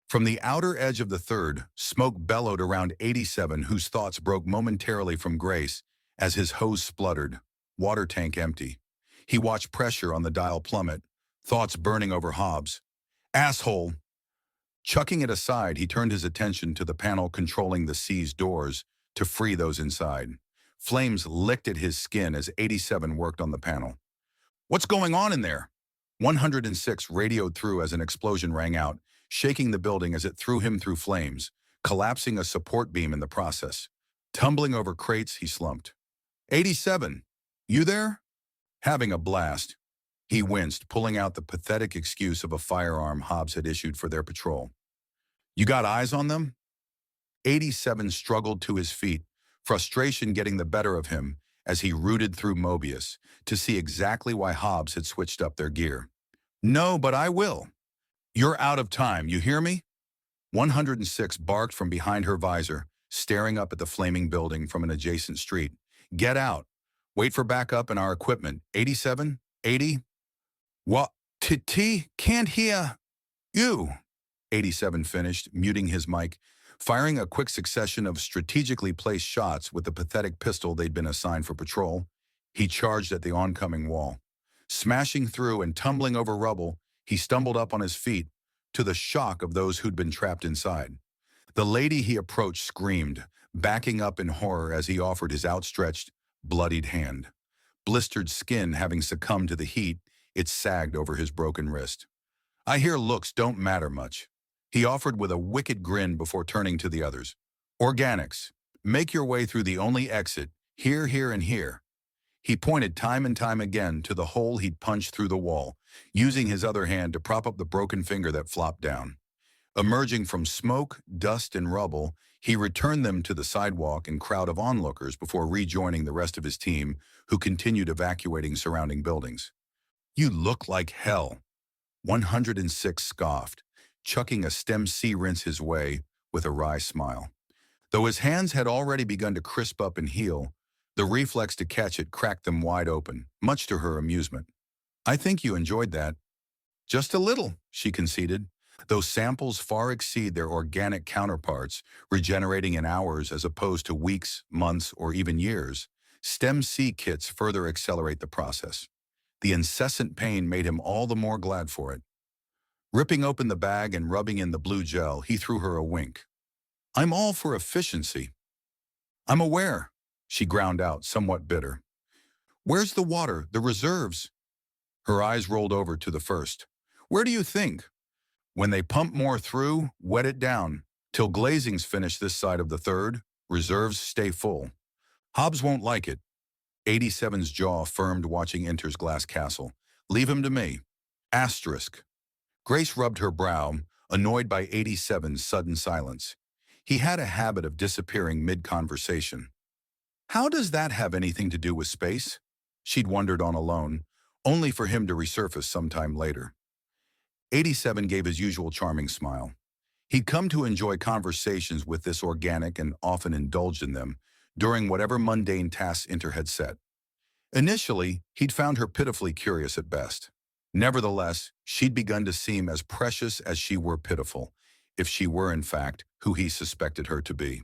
From the outer edge of the third, smoke bellowed around 87, whose thoughts broke momentarily from grace as his hose spluttered, water tank empty. He watched pressure on the dial plummet, thoughts burning over Hobbs. Asshole! Chucking it aside, he turned his attention to the panel controlling the C's doors to free those inside. Flames licked at his skin as 87 worked on the panel. What's going on in there? 106 radioed through as an explosion rang out, shaking the building as it threw him through flames, collapsing a support beam in the process. Tumbling over crates, he slumped. 87, you there? Having a blast. He winced, pulling out the pathetic excuse of a firearm Hobbs had issued for their patrol. You got eyes on them? 87 struggled to his feet, frustration getting the better of him as he rooted through Mobius to see exactly why Hobbs had switched up their gear. No, but I will. You're out of time, you hear me? 106 barked from behind her visor, staring up at the flaming building from an adjacent street. Get out. Wait for backup and our equipment. 87? 80? What? T can't hear you. 87 finished, muting his mic, firing a quick succession of strategically placed shots with the pathetic pistol they'd been assigned for patrol. He charged at the oncoming wall. Smashing through and tumbling over rubble, he stumbled up on his feet, to the shock of those who'd been trapped inside. The lady he approached screamed, backing up in horror as he offered his outstretched, bloodied hand. Blistered skin having succumbed to the heat, it sagged over his broken wrist. I hear looks don't matter much. He offered with a wicked grin before turning to the others. Organics. Make your way through the only exit, here, here, and here. He pointed time and time again to the hole he'd punched through the wall, using his other hand to prop up the broken finger that flopped down. Emerging from smoke, dust, and rubble, he returned them to the sidewalk and crowd of onlookers before rejoining the rest of his team, who continued evacuating surrounding buildings. You look like hell. 106 scoffed, chucking a stem C rinse his way with a wry smile. Though his hands had already begun to crisp up and heal, the reflex to catch it cracked them wide open, much to her amusement. I think you enjoyed that. Just a little, she conceded. Those samples far exceed their organic counterparts, regenerating in hours as opposed to weeks, months, or even years. Stem C kits further accelerate the process. The incessant pain made him all the more glad for it. Ripping open the bag and rubbing in the blue gel, he threw her a wink. I'm all for efficiency. I'm aware, she ground out, somewhat bitter. Where's the water, the reserves? Her eyes rolled over to the first. Where do you think? When they pump more through, wet it down, till glazing's finished this side of the third, reserves stay full. Hobbs won't like it. 87's jaw firmed watching Inter's glass castle. Leave him to me. Asterisk. Grace rubbed her brow, annoyed by 87's sudden silence. He had a habit of disappearing mid-conversation. How does that have anything to do with space? She'd wondered on alone, only for him to resurface sometime later. 87 gave his usual charming smile. He'd come to enjoy conversations with this organic and often indulged in them during whatever mundane tasks Inter had set. Initially, he'd found her pitifully curious at best. Nevertheless, she'd begun to seem as precious as she were pitiful, if she were in fact who he suspected her to be.